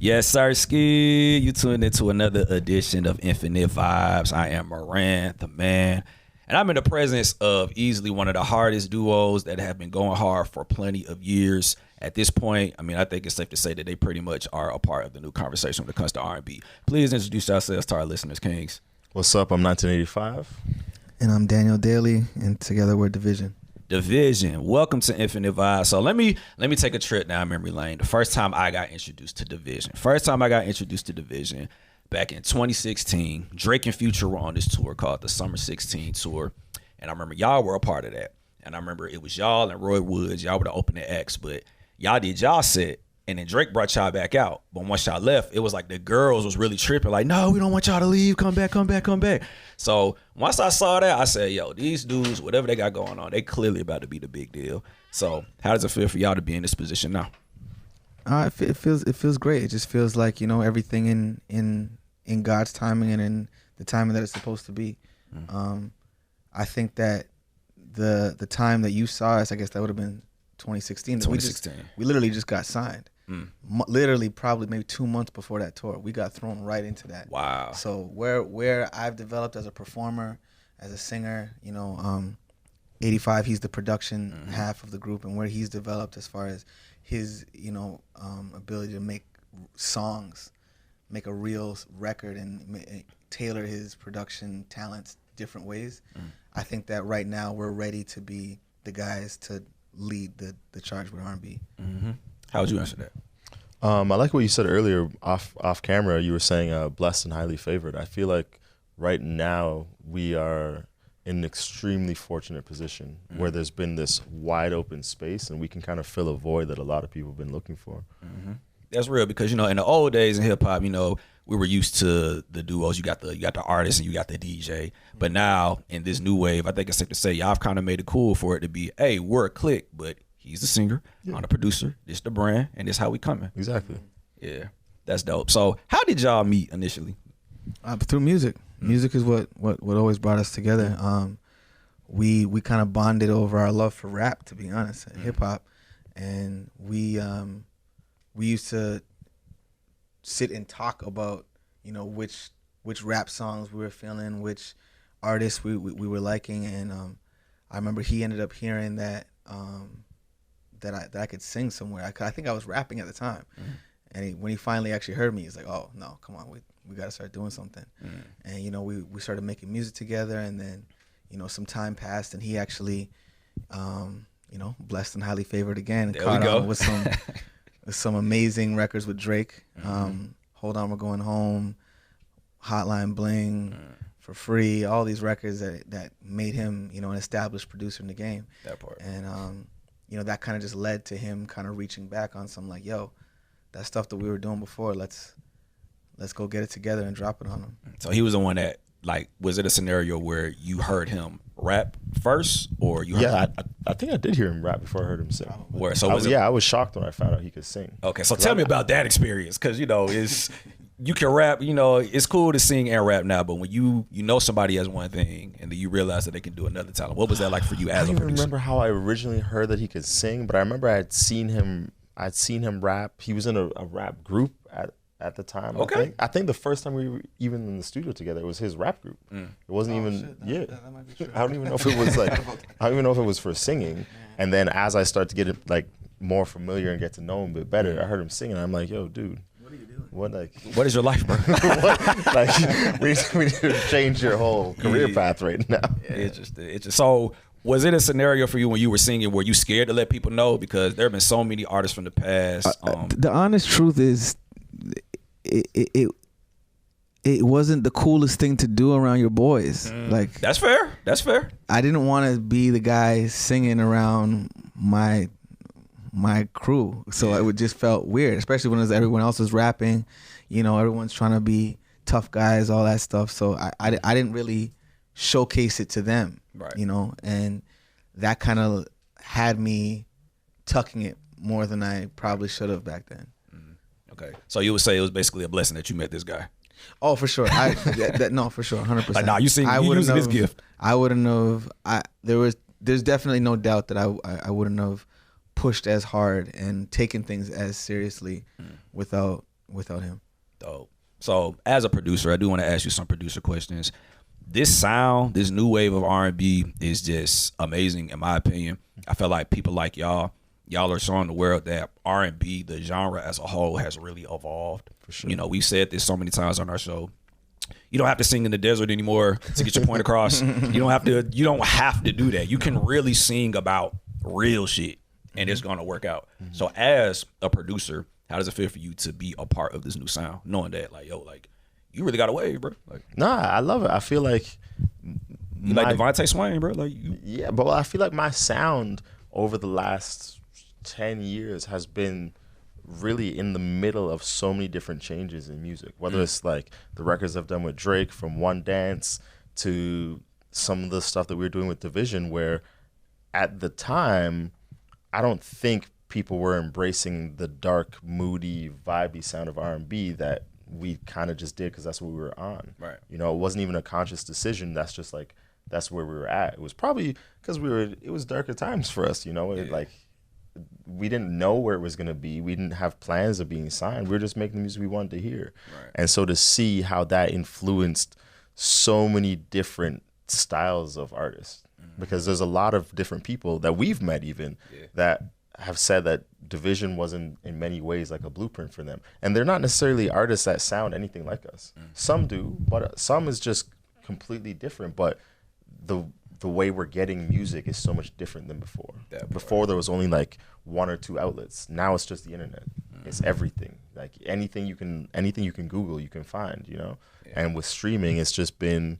Yes, sir, Ski. You tuned into another edition of Infinite Vibes. I am Moran, the man. And I'm in the presence of easily one of the hardest duos that have been going hard for plenty of years. At this point, I mean, I think it's safe to say that they pretty much are a part of the new conversation when it comes to R&B. Please introduce yourselves to our listeners, Kings. What's up? I'm 1985. And I'm Daniel Daly, and together we're Dvsn. Dvsn. Welcome to Infinite Vibes. So let me take a trip down memory lane. The first time I got introduced to Dvsn. Back in 2016, Drake and Future were on this tour called the Summer 16 Tour. And I remember y'all were a part of that. And I remember it was y'all and Roy Woods. Y'all were the opening acts, but y'all did y'all set. And then Drake brought y'all back out. But once y'all left, it was like the girls was really tripping. Like, no, we don't want y'all to leave. Come back. So once I saw that, I said, yo, these dudes, whatever they got going on, they clearly about to be the big deal. So how does it feel for y'all to be in this position now? It feels great. It just feels like, you know, everything in God's timing and in the timing that it's supposed to be. I think that the time that you saw us, I guess that would have been 2016. 2016. We literally just got signed. Literally probably maybe 2 months before that tour. We got thrown right into that. Wow. So where I've developed as a performer, as a singer, you know, 85, he's the production half of the group, and where he's developed as far as his, you know, ability to make songs, make a real record and tailor his production talents different ways. I think that right now we're ready to be the guys to lead the charge with R&B. How would you answer that? I like what you said earlier off camera. You were saying blessed and highly favored. I feel like right now we are in an extremely fortunate position where there's been this wide open space and we can kind of fill a void that a lot of people have been looking for. That's real because, you know, in the old days in hip hop, you know, we were used to the duos. You got the artist and you got the DJ. But now in this new wave, I think it's safe to say y'all have kind of made it cool for it to be, hey, we're a clique, but he's the singer, I'm the producer, this the brand, and this how we coming. Exactly. Yeah, that's dope. So how did y'all meet initially? Through music. Music is what always brought us together. We kind of bonded over our love for rap, to be honest, and hip hop, and we used to sit and talk about, you know, which rap songs we were feeling, which artists we were liking, and I remember he ended up hearing that that I could sing somewhere. I think I was rapping at the time, and when he finally actually heard me, he's like, "Oh no, come on, we got to start doing something." And you know, we started making music together, and then, you know, some time passed, and he actually, you know, blessed and highly favored again, and caught on with some amazing records with Drake. Hold On, We're Going Home, Hotline Bling, For Free, all these records that made him, you know, an established producer in the game. That part. And you know, that kind of just led to him kind of reaching back on some, like, yo, that stuff that we were doing before, let's go get it together and drop it on him. So he was the one that, like, was it a scenario where you heard him rap first, or you heard Yeah, I think I did hear him rap before I heard him sing. Where, so was it, I was shocked when I found out he could sing. Okay, so tell me about that experience, because, you know, you can rap, you know, it's cool to sing and rap now, but when you know somebody has one thing and then you realize that they can do another talent, what was that like for you as a I don't producer? even remember how I originally heard that he could sing, but I remember I'd seen him rap. He was in a rap group at the time. Okay. I think the first time we were even in the studio together, it was his rap group. It wasn't That might be true. I don't even know if it was like, I don't even know if it was for singing. And then as I start to get like more familiar and get to know him a bit better, I heard him singing. I'm like, yo, dude, What are you doing? What is your life, bro? like we need to change your whole career path right now. It's just so. Was it a scenario for you when you were singing where you scared to let people know, because there have been so many artists from the past? The honest truth is, it wasn't the coolest thing to do around your boys. Like, That's fair. I didn't want to be the guy singing around my crew, so it would just felt weird, especially when everyone else is rapping. You know, everyone's trying to be tough guys, all that stuff. So I didn't really showcase it to them, Right. you know, and that kind of had me tucking it more than I probably should have back then. Okay, so you would say it was basically a blessing that you met this guy. Oh, for sure. No, for sure, 100%. Like, nah, you using his gift. I wouldn't have. There's definitely no doubt that I wouldn't have pushed as hard and taken things as seriously without without him. Dope. So as a producer, I do want to ask you some producer questions. This sound, this new wave of R&B is just amazing in my opinion. I feel like people like y'all are showing the world that R&B, the genre as a whole, has really evolved. For sure. You know, we've said this so many times on our show. You don't have to sing in the desert anymore to get your point across. You don't have to do that. You can really sing about real shit and it's gonna work out. So as a producer, how does it feel for you to be a part of this new sound, knowing that like, yo, like you really got a wave, bro? Like, Nah, I love it. I feel like you like Devontae Swain, bro? Like, yeah, but I feel like my sound over the last 10 years has been really in the middle of so many different changes in music, whether it's like the records I've done with Drake, from One Dance to some of the stuff that we were doing with Dvsn, where at the time I don't think people were embracing the dark, moody, vibey sound of R&B that we kind of just did because that's what we were on. Right. You know, it wasn't even a conscious decision. That's just like, that's where we were at. It was probably because it was darker times for us, you know. Like, we didn't know where it was going to be. We didn't have plans of being signed. We were just making the music we wanted to hear. Right. And so to see how that influenced so many different styles of artists, because there's a lot of different people that we've met even that have said that Dvsn was in many ways like a blueprint for them. And they're not necessarily artists that sound anything like us. Some do, but some is just completely different. But the way we're getting music is so much different than before. Before there was only like one or two outlets. Now it's just the internet. It's everything. Like anything you can Google, you can find, you know? And with streaming, it's been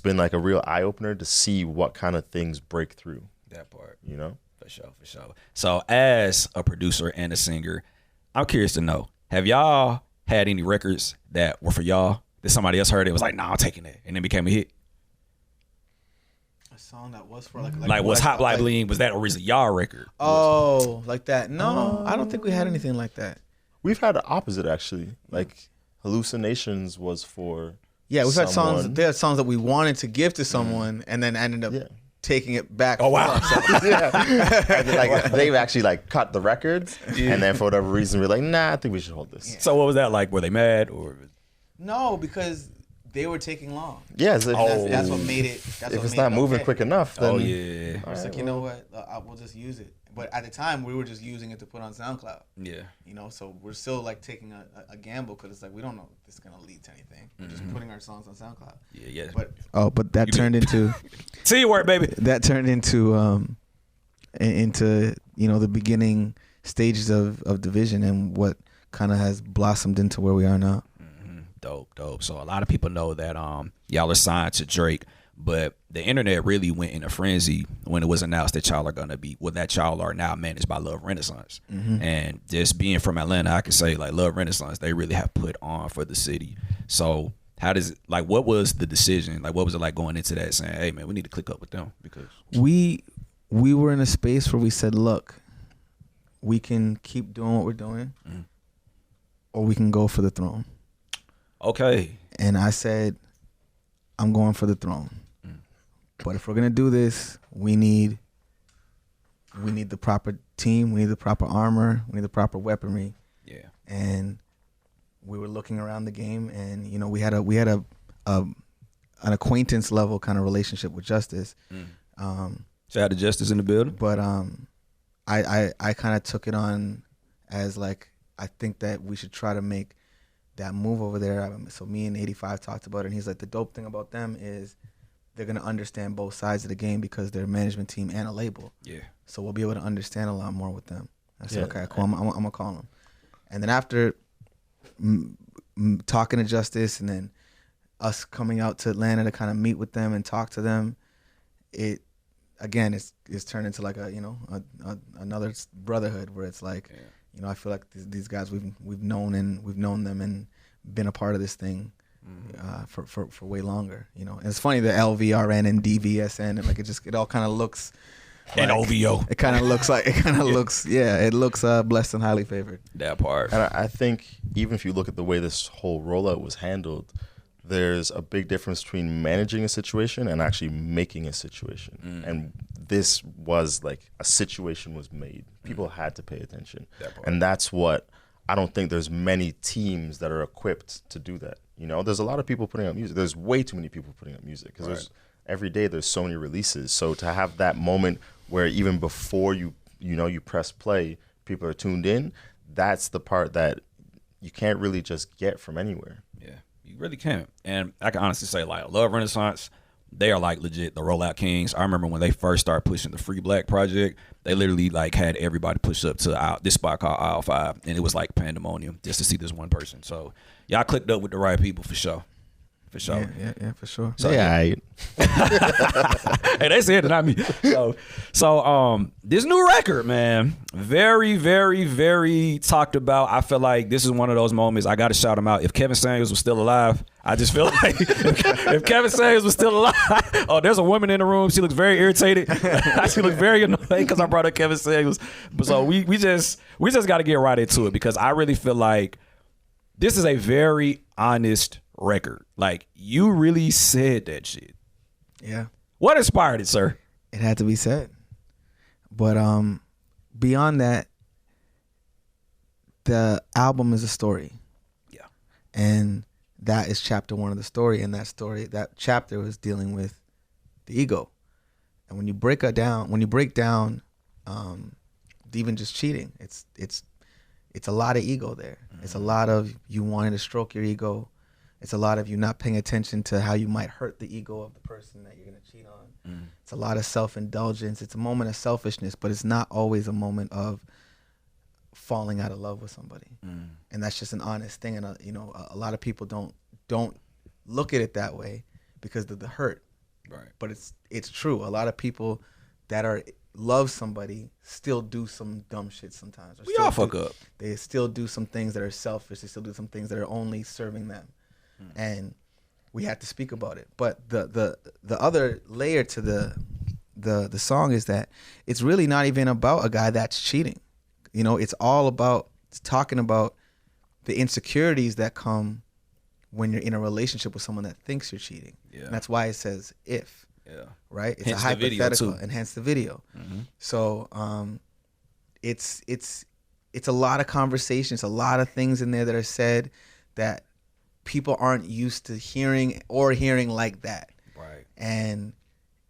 like a real eye opener to see what kind of things break through. That part. You know? For sure. So as a producer and a singer, I'm curious to know, have y'all had any records that were for y'all that somebody else heard it was like, nah, I'm taking that, and then became a hit? A song that was for Like was Hot Like Bling, was that originally y'all record? Oh, like that? No, I don't think we had anything like that. We've had the opposite actually. Like Hallucinations was for we've had songs. They had songs that we wanted to give to someone, and then ended up taking it back. Oh wow! And then, like they've actually like cut the records, and then for whatever reason we're like, nah, I think we should hold this. So what was that like? Were they mad or? No, because they were taking long. Yeah, that's what made it. If it's not moving quick enough, then it's like, you know what? We'll just use it. But at the time, we were just using it to put on SoundCloud. Yeah. You know, so we're still like taking a gamble because it's like we don't know if this is gonna lead to anything. We're just putting our songs on SoundCloud. Yeah. But that turned into see you work, baby. That turned into the beginning stages of Dvsn and what kind of has blossomed into where we are now. Dope. So a lot of people know that y'all are signed to Drake, but the internet really went in a frenzy when it was announced that y'all are now managed by Love Renaissance. And just being from Atlanta, I can say like Love Renaissance, they really have put on for the city. So what was the decision? Like, what was it like going into that saying, hey man, we need to click up with them? Because we were in a space where we said, look, we can keep doing what we're doing, or we can go for the throne. Okay. And I said, I'm going for the throne. But if we're gonna do this, we need the proper team, we need the proper armor, we need the proper weaponry. Yeah. And we were looking around the game, and you know, we had an acquaintance level kind of relationship with Justice. Shout out to Justice in the building. But I kind of took it on as like, I think that we should try to make that move over there. So me and 85 talked about it, and he's like, the dope thing about them is they're gonna understand both sides of the game because they're a management team and a label. Yeah. So we'll be able to understand a lot more with them. I said, okay, cool. I'm gonna call them. And then after talking to Justice, and then us coming out to Atlanta to kind of meet with them and talk to them, it's turned into like another brotherhood where it's like, you know, I feel like these guys we've known them and been a part of this thing for way longer, you know. And it's funny, the LVRN and Dvsn, and like it all kind of looks and like, OVO. It kind of looks blessed and highly favored. That part. And I think even if you look at the way this whole rollout was handled, there's a big difference between managing a situation and actually making a situation. And this was like a situation was made. People had to pay attention. And that's what I don't think there's many teams that are equipped to do that. You know, there's a lot of people putting out music. There's way too many people putting out music because there's every day there's so many releases. So to have that moment where even before you press play, people are tuned in, that's the part that you can't really just get from anywhere. Yeah, you really can't. And I can honestly say, like, Love Renaissance, they are like legit the rollout kings. I remember when they first started pushing the Free Black project, they literally like had everybody push up to this spot called Aisle 5, and it was like pandemonium just to see this one person. So y'all clicked up with the right people for sure. For sure. Yeah, for sure. So yeah, hey, they said it, not me. So this new record, man, very, very, very talked about. I feel like this is one of those moments I got to shout him out. If Kevin Samuels was still alive, I just feel like if Kevin Samuels was still alive, oh, there's a woman in the room. She looks very irritated. She looks very annoyed because I brought up Kevin Samuels. But so we just got to get right into it because I really feel like this is a very honest record. Like, you really said that shit. Yeah. What inspired it, sir? It had to be said. But beyond that, the album is a story. Yeah. And that is chapter 1 of the story. And that chapter was dealing with the ego. And when you break down even just cheating, it's a lot of ego there. Mm-hmm. It's a lot of you wanting to stroke your ego. It's a lot of you not paying attention to how you might hurt the ego of the person that you're going to cheat on. Mm. It's a lot of self-indulgence. It's a moment of selfishness, but it's not always a moment of falling out of love with somebody. Mm. And that's just an honest thing. And a lot of people don't look at it that way because of the hurt. Right. But it's true. A lot of people that love somebody still do some dumb shit sometimes. We all fuck up. They still do some things that are selfish. They still do some things that are only serving them. And we had to speak about it. But the other layer to the song is that it's really not even about a guy that's cheating. You know, it's talking about the insecurities that come when you're in a relationship with someone that thinks you're cheating. Yeah. And that's why it says if. Yeah. Right? It's hence a hypothetical, and hence the video. Mm-hmm. So it's a lot of conversations, a lot of things in there that are said that people aren't used to hearing like that. Right. And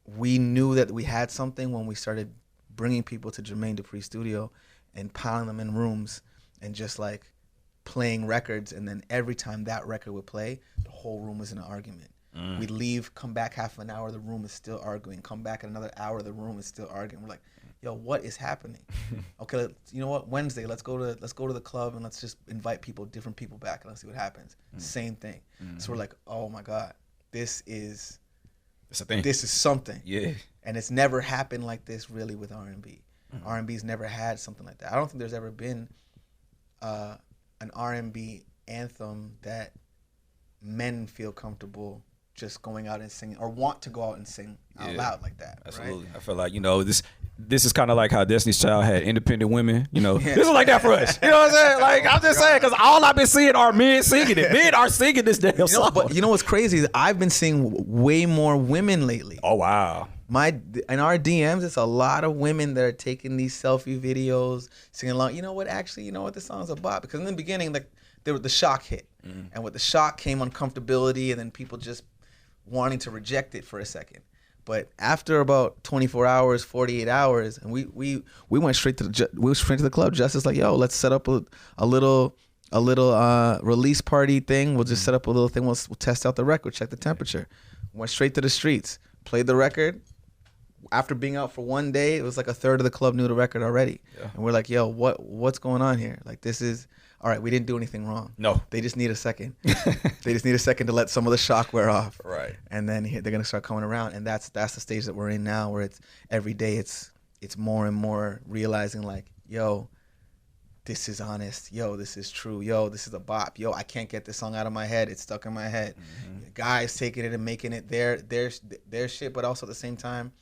we knew that we had something when we started bringing people to Jermaine Dupri's studio and piling them in rooms and just like playing records. And then every time that record would play, the whole room was in an argument. Mm. We'd leave, come back half an hour, the room is still arguing. Come back in another hour, the room is still arguing. We're like, yo, what is happening? Okay, you know what? Wednesday, let's go to the club and let's just invite different people back and let's see what happens. Mm. Same thing. Mm-hmm. So we're like, oh my God, it's a thing. This is something. Yeah. And it's never happened like this really with R&B. Mm-hmm. R&B's never had something like that. I don't think there's ever been an R&B anthem that men feel comfortable just going out and singing or want to go out and sing out loud like that. Absolutely. Right? I feel like, this is kind of like how Destiny's Child had independent women. This is like that for us. You know what I'm saying? Like, I'm just saying, because all I've been seeing are men singing it. Men are singing this damn song. But you know what's crazy is I've been seeing way more women lately. Oh, wow. In our DMs, it's a lot of women that are taking these selfie videos, singing along. You know what the song's about? Because in the beginning, the shock hit. Mm-hmm. And with the shock came uncomfortability, and then people just wanting to reject it for a second. But after about 24 hours, 48 hours, and we went straight to the club. Justice like, yo, let's set up a little release party thing. We'll just set up a little thing. We'll test out the record, check the temperature. Went straight to the streets, played the record. After being out for one day, it was like a third of the club knew the record already. Yeah. And we're like, yo, what's going on here? Like, this is all right. We didn't do anything wrong. No. They just need a second. They just need a second to let some of the shock wear off. Right. And then they're gonna start coming around. And that's the stage that we're in now, where it's every day it's more and more realizing like, yo, this is honest. Yo, this is true. Yo, this is a bop. Yo, I can't get this song out of my head. It's stuck in my head. Mm-hmm. The guys taking it and making it their shit, but also at the same time,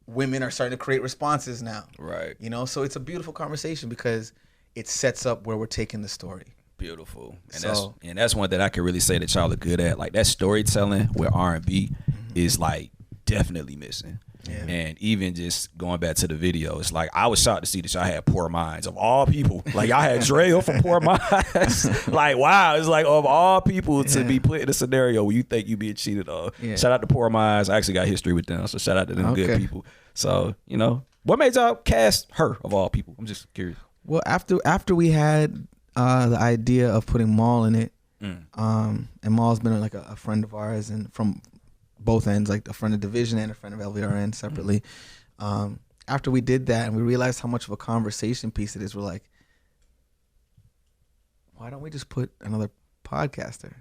women are starting to create responses now. Right. So it's a beautiful conversation because it sets up where we're taking the story. Beautiful. And that's one that I can really say that y'all are good at. Like, that storytelling where R&B is like definitely missing. Yeah. And even just going back to the video, it's like I was shocked to see that y'all had Poor Minds of all people. Like y'all had Dre from Poor Minds. Like wow, it's like of all people to be put in a scenario where you think you being cheated on. Yeah. Shout out to Poor Minds. I actually got history with them, so shout out to them good people. So you know, what made y'all cast her of all people? I'm just curious. Well, after we had the idea of putting Maul in it, and Maul's been like a friend of ours, and from both ends, like a friend of Dvsn and a friend of LVRN separately. After we did that and we realized how much of a conversation piece it is, we're like, why don't we just put another podcaster?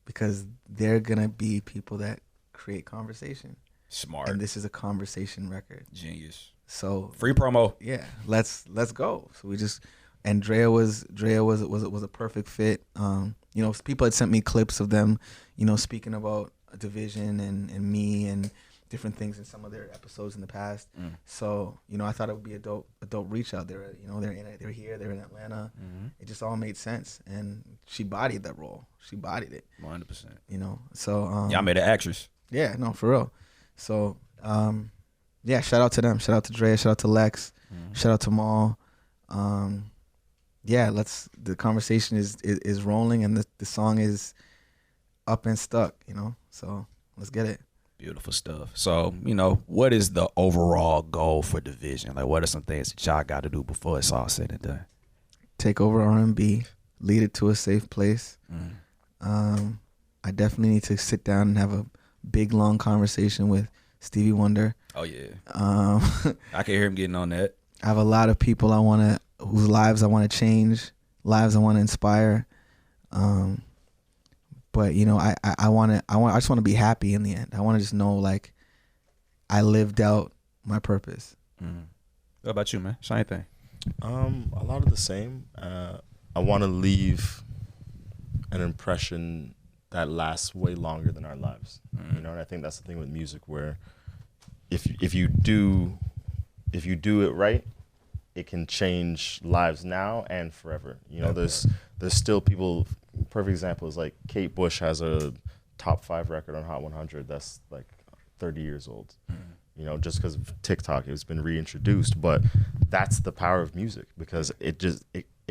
Because they're gonna be people that create conversation. Smart. And this is a conversation record. Genius. So free promo. Yeah, let's go. So we just, and Drea was a perfect fit. You know, people had sent me clips of them, you know, speaking about Dvsn and me and different things in some of their episodes in the past. So you know, I thought it would be a dope reach out there. You know, they're here, they're in Atlanta. It just all made sense, and she bodied that role. She bodied it 100%. You know, so y'all made an actress. Yeah, no, for real. So yeah, shout out to them. Shout out to Dre. Shout out to Lex. Shout out to Maul. Yeah, the conversation is rolling, and the song is up and stuck, you know. So let's get it. Beautiful stuff. So, you know, what is the overall goal for Dvsn? Like, what are some things that y'all got to do before it's all said and done? Take over R&B, lead it to a safe place. I definitely need to sit down and have a big, long conversation with Stevie Wonder. Oh, yeah. I can hear him getting on that. I have a lot of people whose lives I want to change, lives I want to inspire. But you know, I just want to be happy in the end. I want to just know, like, I lived out my purpose. What about you, man? Same thing. A lot of the same. I want to leave an impression that lasts way longer than our lives. You know, and I think that's the thing with music, where if you do it right, it can change lives now and forever. You know, there's still people. Perfect example is like Kate Bush has a top 5 record on Hot 100 that's like 30 years old. You know, just because of TikTok, it's been reintroduced. But that's the power of music, because it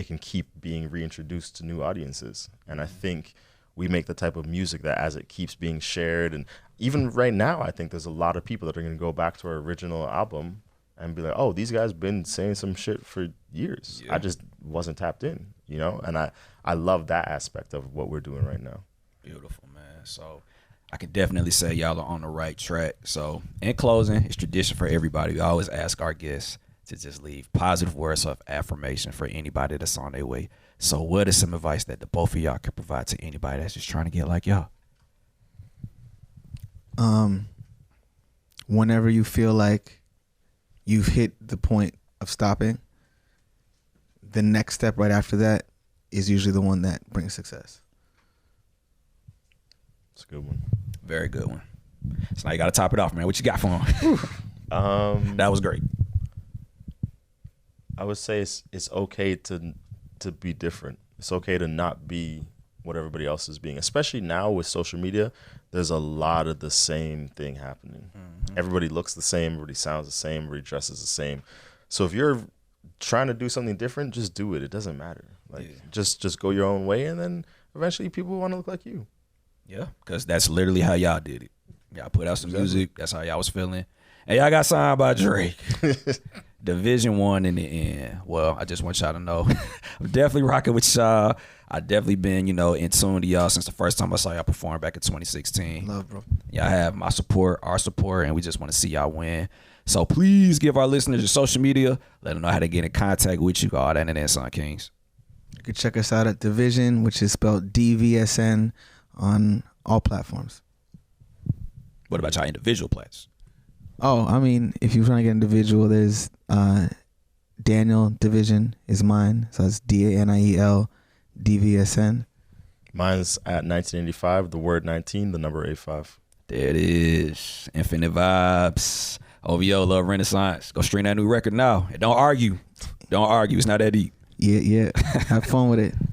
can keep being reintroduced to new audiences. And I think we make the type of music that, as it keeps being shared, and even right now, I think there's a lot of people that are going to go back to our original album and be like, oh, these guys been saying some shit for years. I just wasn't tapped in, you know? And I love that aspect of what we're doing right now. Beautiful, man. So I can definitely say y'all are on the right track. So in closing, it's tradition for everybody. We always ask our guests to just leave positive words of affirmation for anybody that's on their way. So what is some advice that the both of y'all can provide to anybody that's just trying to get like y'all? Whenever you feel like you've hit the point of stopping, the next step right after that is usually the one that brings success. It's a good one. Very good one. So now you got to top it off, man. What you got for him? That was great. I would say it's okay to be different. It's okay to not be what everybody else is being. Especially now with social media, there's a lot of the same thing happening. Everybody looks the same, everybody sounds the same, everybody dresses the same. So if you're trying to do something different, just do it. It doesn't matter. Like just go your own way, and then eventually people want to look like you. Yeah, because that's literally how y'all did it. Y'all put out some music. That's how y'all was feeling. And y'all got signed by Drake. Dvsn won in the end. Well, I just want y'all to know I'm definitely rocking with y'all. I definitely been, in tune to y'all since the first time I saw y'all perform back in 2016. Love, bro. Y'all have my support, our support, and we just want to see y'all win. So please give our listeners your social media. Let them know how to get in contact with you. All that and then Sun Kings. You can check us out at Dvsn, which is spelled Dvsn, on all platforms. What about y'all individual plats? Oh, I mean, if you're trying to get individual, there's Daniel Dvsn is mine. So that's DANIEL DVSN. Mine's at 1985, the word 19, the number 85. There it is. Infinite Vibes. OVO, Love Renaissance. Go stream that new record now. And don't argue. Don't argue. It's not that deep. Yeah. Have fun with it.